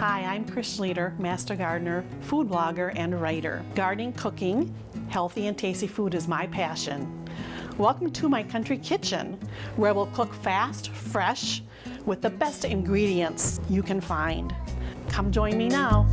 Hi, I'm Chris Schleter, master gardener, food blogger, and writer. Gardening, cooking, healthy and tasty food is my passion. Welcome to my country kitchen, where we'll cook fast, fresh, with the best ingredients you can find. Come join me now.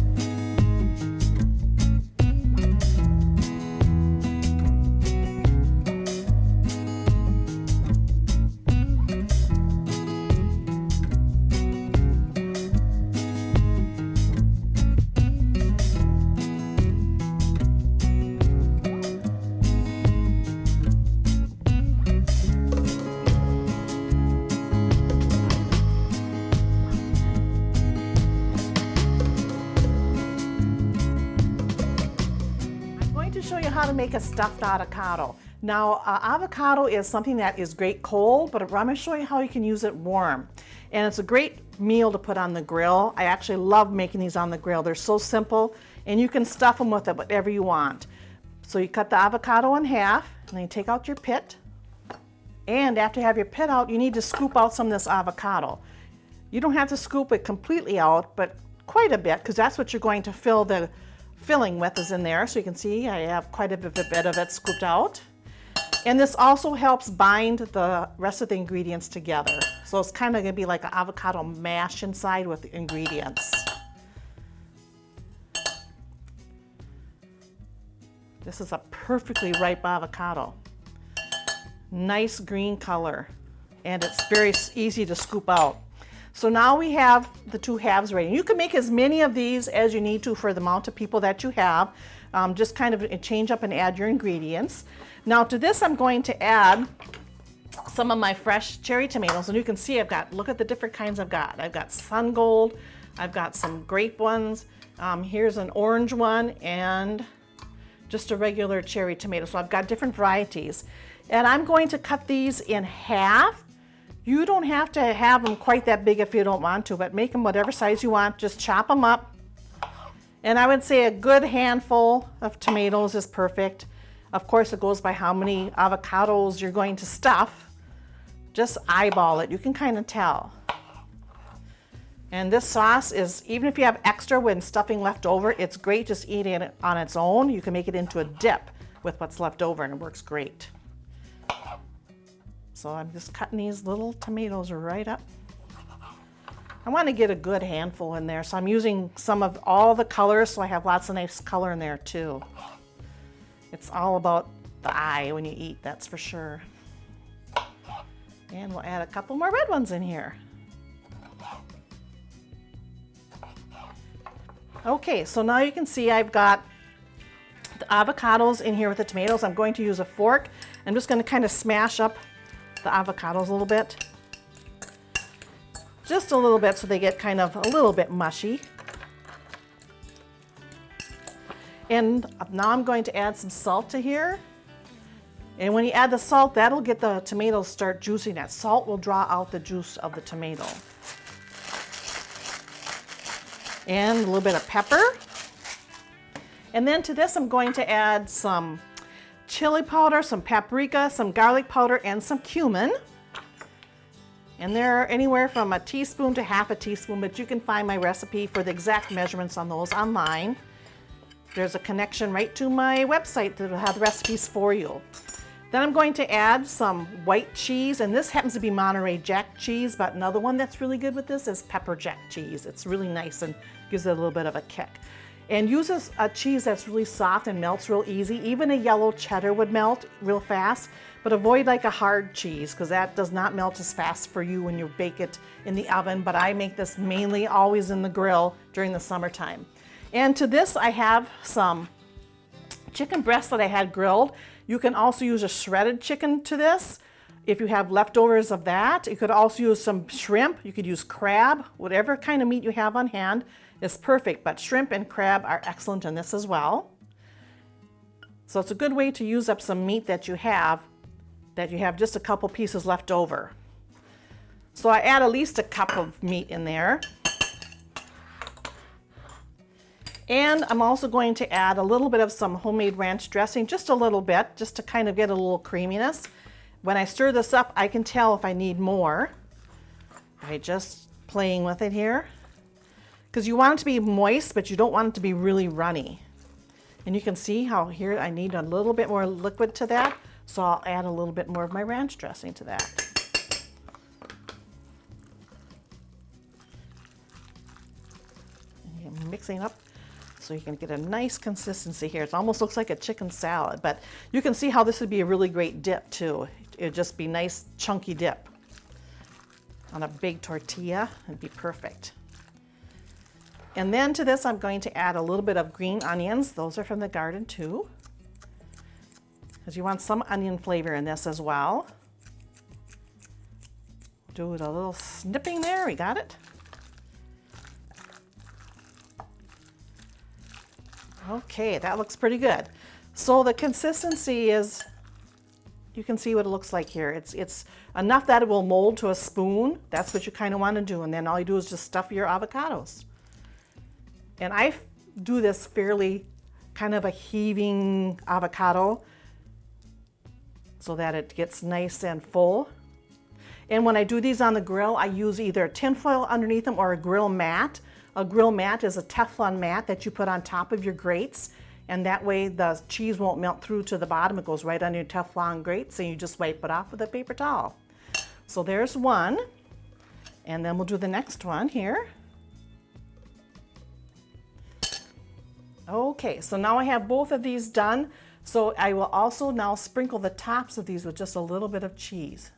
Show you how to make a stuffed avocado. Now, avocado is something that is great cold, but I'm going to show you how you can use it warm. And it's a great meal to put on the grill. I actually love making these on the grill. They're so simple, and you can stuff them with it, whatever you want. So you cut the avocado in half, and then you take out your pit. And after you have your pit out, you need to scoop out some of this avocado. You don't have to scoop it completely out, but quite a bit, because that's what you're going to fill the filling with is in there. So you can see I have quite a bit of it scooped out. And this also helps bind the rest of the ingredients together. So it's kind of going to be like an avocado mash inside with the ingredients. This is a perfectly ripe avocado. Nice green color, and it's very easy to scoop out. So now we have the two halves ready. You can make as many of these as you need to for the amount of people that you have. Just kind of change up and add your ingredients. Now to this I'm going to add some of my fresh cherry tomatoes, and you can see look at the different kinds I've got. I've got sun gold, I've got some grape ones, here's an orange one, and just a regular cherry tomato. So I've got different varieties. And I'm going to cut these in half. You don't have to have them quite that big if you don't want to, but make them whatever size you want. Just chop them up. And I would say a good handful of tomatoes is perfect. Of course, it goes by how many avocados you're going to stuff. Just eyeball it. You can kind of tell. And this sauce is, even if you have extra when stuffing left over, it's great just eating it on its own. You can make it into a dip with what's left over, and it works great. So I'm just cutting these little tomatoes right up. I want to get a good handful in there, so I'm using some of all the colors, so I have lots of nice color in there too. It's all about the eye when you eat, that's for sure. And we'll add a couple more red ones in here. Okay, so now you can see I've got the avocados in here with the tomatoes. I'm going to use a fork. I'm just going to kind of smash up the avocados a little bit. Just a little bit so they get kind of a little bit mushy. And now I'm going to add some salt to here. And when you add the salt, that'll get the tomatoes start juicing. That salt will draw out the juice of the tomato. And a little bit of pepper. And then to this I'm going to add some chili powder, some paprika, some garlic powder, and some cumin. And they're anywhere from a teaspoon to half a teaspoon, but you can find my recipe for the exact measurements on those online. There's a connection right to my website that will have the recipes for you. Then I'm going to add some white cheese, and this happens to be Monterey Jack cheese, but another one that's really good with this is pepper jack cheese. It's really nice and gives it a little bit of a kick. And use a cheese that's really soft and melts real easy. Even a yellow cheddar would melt real fast, but avoid like a hard cheese because that does not melt as fast for you when you bake it in the oven. But I make this mainly always in the grill during the summertime. And to this I have some chicken breast that I had grilled. You can also use a shredded chicken to this if you have leftovers of that. You could also use some shrimp. You could use crab, whatever kind of meat you have on hand is perfect, but shrimp and crab are excellent in this as well. So it's a good way to use up some meat that you have just a couple pieces left over. So I add at least a cup of meat in there. And I'm also going to add a little bit of some homemade ranch dressing, just a little bit, just to kind of get a little creaminess. When I stir this up, I can tell if I need more by just playing with it here. because you want it to be moist, but you don't want it to be really runny. And you can see how here I need a little bit more liquid to that, so I'll add a little bit more of my ranch dressing to that. And you're mixing up so you can get a nice consistency here. It almost looks like a chicken salad, but you can see how this would be a really great dip too. It'd just be nice chunky dip on a big tortilla. It'd be perfect. And then to this, I'm going to add a little bit of green onions. Those are from the garden too, because you want some onion flavor in this as well. Do a little snipping there. We got it. Okay, that looks pretty good. So the consistency is, you can see what it looks like here. It's enough that it will mold to a spoon. That's what you kind of want to do. And then all you do is just stuff your avocados. And I do this fairly kind of a heaving avocado so that it gets nice and full. And when I do these on the grill, I use either a tin foil underneath them or a grill mat. A grill mat is a Teflon mat that you put on top of your grates, and that way the cheese won't melt through to the bottom. It goes right on your Teflon grates, and you just wipe it off with a paper towel. So there's one, and then we'll do the next one here. Okay, so now I have both of these done. So I will also now sprinkle the tops of these with just a little bit of cheese.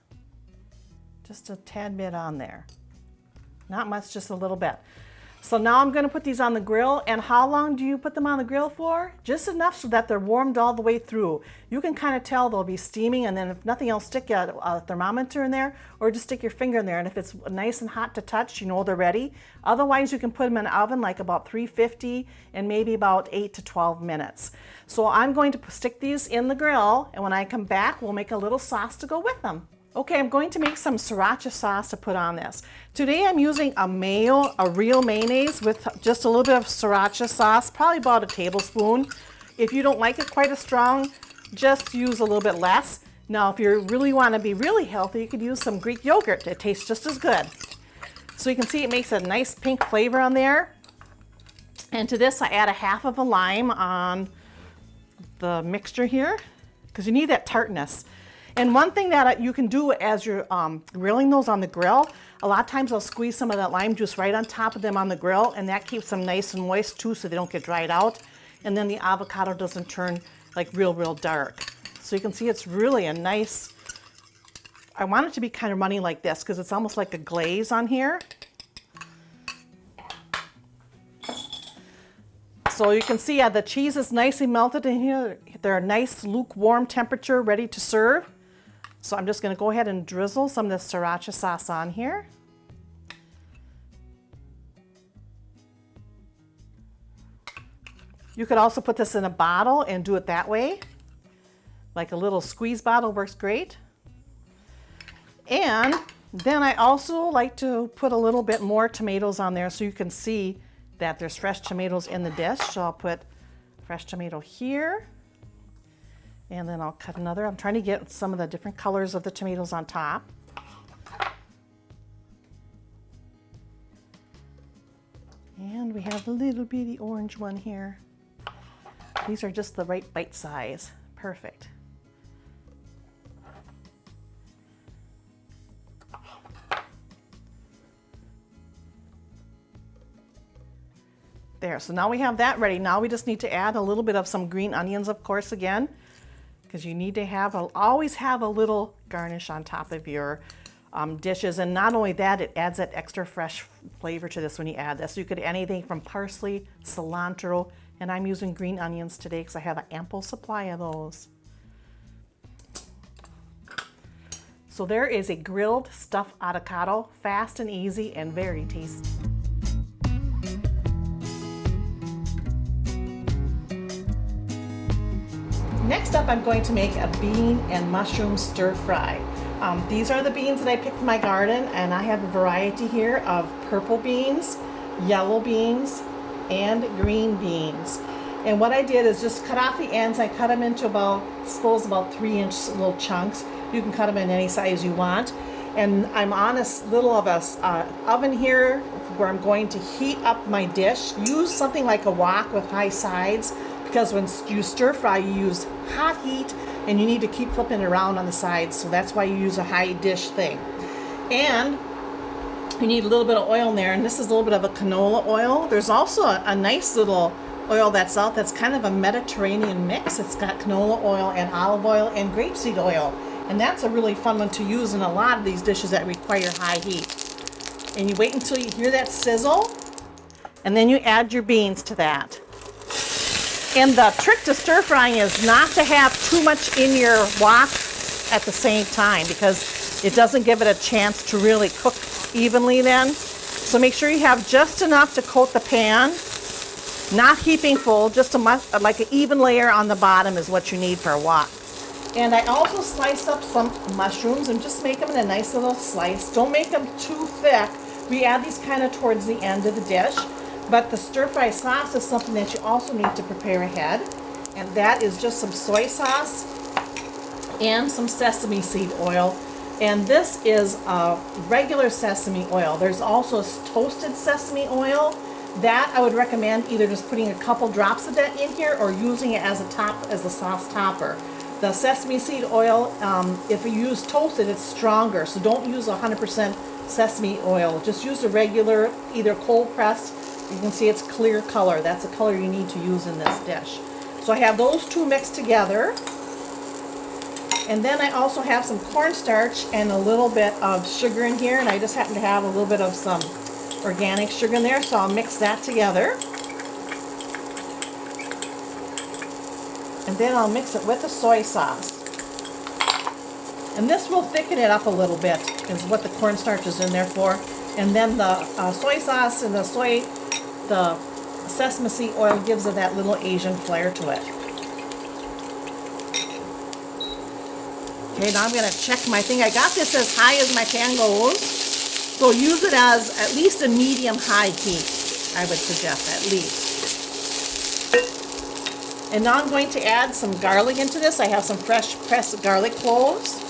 Just a tad bit on there. Not much, just a little bit. So now I'm going to put these on the grill. And how long do you put them on the grill for? Just enough so that they're warmed all the way through. You can kind of tell they'll be steaming, and then if nothing else, stick a thermometer in there or just stick your finger in there. And if it's nice and hot to touch, you know they're ready. Otherwise, you can put them in the oven like about 350 and maybe about 8 to 12 minutes. So I'm going to stick these in the grill, and when I come back, we'll make a little sauce to go with them. Okay, I'm going to make some sriracha sauce to put on this. Today I'm using a mayo, a real mayonnaise with just a little bit of sriracha sauce, probably about a tablespoon. If you don't like it quite as strong, just use a little bit less. Now, if you really want to be really healthy, you could use some Greek yogurt. It tastes just as good. So you can see it makes a nice pink flavor on there. And to this, I add a half of a lime on the mixture here, because you need that tartness. And one thing that you can do as you're grilling those on the grill, a lot of times I'll squeeze some of that lime juice right on top of them on the grill, and that keeps them nice and moist too, so they don't get dried out. And then the avocado doesn't turn like real dark. So you can see it's really a nice, I want it to be kind of runny like this because it's almost like a glaze on here. So you can see the cheese is nicely melted in here. They're a nice lukewarm temperature, ready to serve. So I'm just going to go ahead and drizzle some of this sriracha sauce on here. You could also put this in a bottle and do it that way. Like a little squeeze bottle works great. And then I also like to put a little bit more tomatoes on there so you can see that there's fresh tomatoes in the dish. So I'll put fresh tomato here. And then I'll cut another. I'm trying to get some of the different colors of the tomatoes on top. And we have a little bitty orange one here. These are just the right bite size. Perfect. There, so now we have that ready. Now we just need to add a little bit of some green onions, of course, again, because you need to have always have a little garnish on top of your dishes. And not only that, it adds that extra fresh flavor to this when you add this. You could add anything from parsley, cilantro, and I'm using green onions today because I have an ample supply of those. So there is a grilled stuffed avocado, fast and easy and very tasty. Next up, I'm going to make a bean and mushroom stir fry. These are the beans that I picked from my garden, and I have a variety here of purple beans, yellow beans, and green beans. And what I did is just cut off the ends. I cut them into about 3-inch little chunks. You can cut them in any size you want. And I'm on a little of a oven here where I'm going to heat up my dish. Use something like a wok with high sides, because when you stir fry, you use hot heat and you need to keep flipping it around on the sides. So that's why you use a high dish thing. And you need a little bit of oil in there, and this is a little bit of a canola oil. There's also a nice little oil that's out that's kind of a Mediterranean mix. It's got canola oil and olive oil and grapeseed oil. And that's a really fun one to use in a lot of these dishes that require high heat. And you wait until you hear that sizzle, and then you add your beans to that. And the trick to stir frying is not to have too much in your wok at the same time, because it doesn't give it a chance to really cook evenly then. So make sure you have just enough to coat the pan, not heaping full, just like an even layer on the bottom is what you need for a wok. And I also sliced up some mushrooms and just make them in a nice little slice. Don't make them too thick. We add these kind of towards the end of the dish. But the stir-fry sauce is something that you also need to prepare ahead. And that is just some soy sauce and some sesame seed oil. And this is a regular sesame oil. There's also toasted sesame oil. That I would recommend either just putting a couple drops of that in here or using it as a sauce topper. The sesame seed oil, if you use toasted, it's stronger. So don't use 100% sesame oil. Just use a regular, either cold pressed. You can see it's clear color. That's the color you need to use in this dish. So I have those two mixed together. And then I also have some cornstarch and a little bit of sugar in here. And I just happen to have a little bit of some organic sugar in there. So I'll mix that together. And then I'll mix it with the soy sauce. And this will thicken it up a little bit, is what the cornstarch is in there for. And then the soy sauce and the sesame seed oil gives it that little Asian flair to it. Okay, now I'm going to check my thing. I got this as high as my pan goes. So use it as at least a medium-high heat, I would suggest, at least. And now I'm going to add some garlic into this. I have some fresh pressed garlic cloves.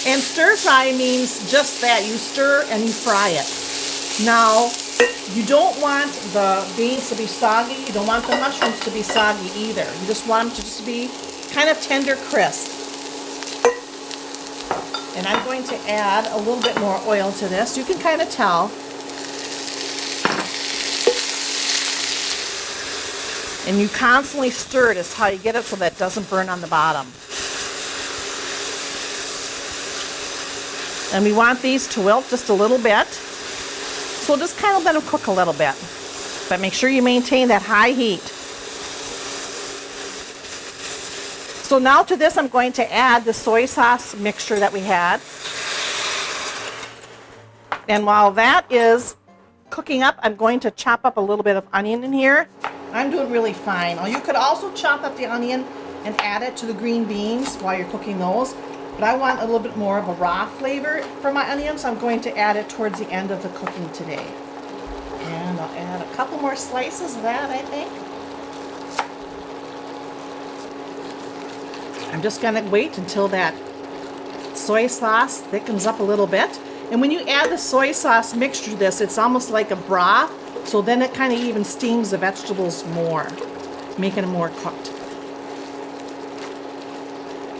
And stir fry means just that. You stir and you fry it. Now, you don't want the beans to be soggy. You don't want the mushrooms to be soggy either. You just want them to just be kind of tender crisp. And I'm going to add a little bit more oil to this. You can kind of tell. And you constantly stir it is how you get it so that it doesn't burn on the bottom. And we want these to wilt just a little bit. So just kind of let them cook a little bit. But make sure you maintain that high heat. So now to this I'm going to add the soy sauce mixture that we had. And while that is cooking up, I'm going to chop up a little bit of onion in here. I'm doing really fine. Or you could also chop up the onion and add it to the green beans while you're cooking those. But I want a little bit more of a raw flavor for my onions, so I'm going to add it towards the end of the cooking today. And I'll add a couple more slices of that, I think. I'm just going to wait until that soy sauce thickens up a little bit. And when you add the soy sauce mixture to this, it's almost like a broth. So then it kind of even steams the vegetables more, making them more cooked.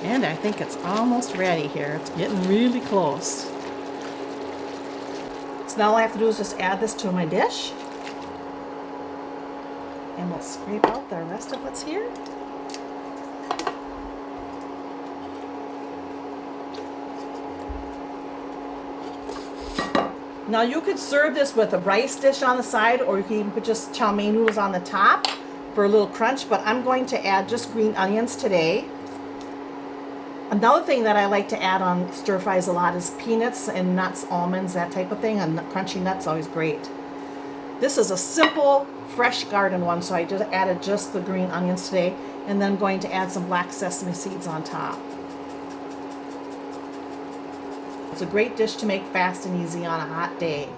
And I think it's almost ready here. It's getting really close. So now all I have to do is just add this to my dish. And we'll scrape out the rest of what's here. Now you could serve this with a rice dish on the side, or you can even put just chow mein noodles on the top for a little crunch, but I'm going to add just green onions today. Another thing that I like to add on stir fries a lot is peanuts and nuts, almonds, that type of thing, and crunchy nuts, always great. This is a simple, fresh garden one, so I just added just the green onions today, and then I'm going to add some black sesame seeds on top. It's a great dish to make fast and easy on a hot day.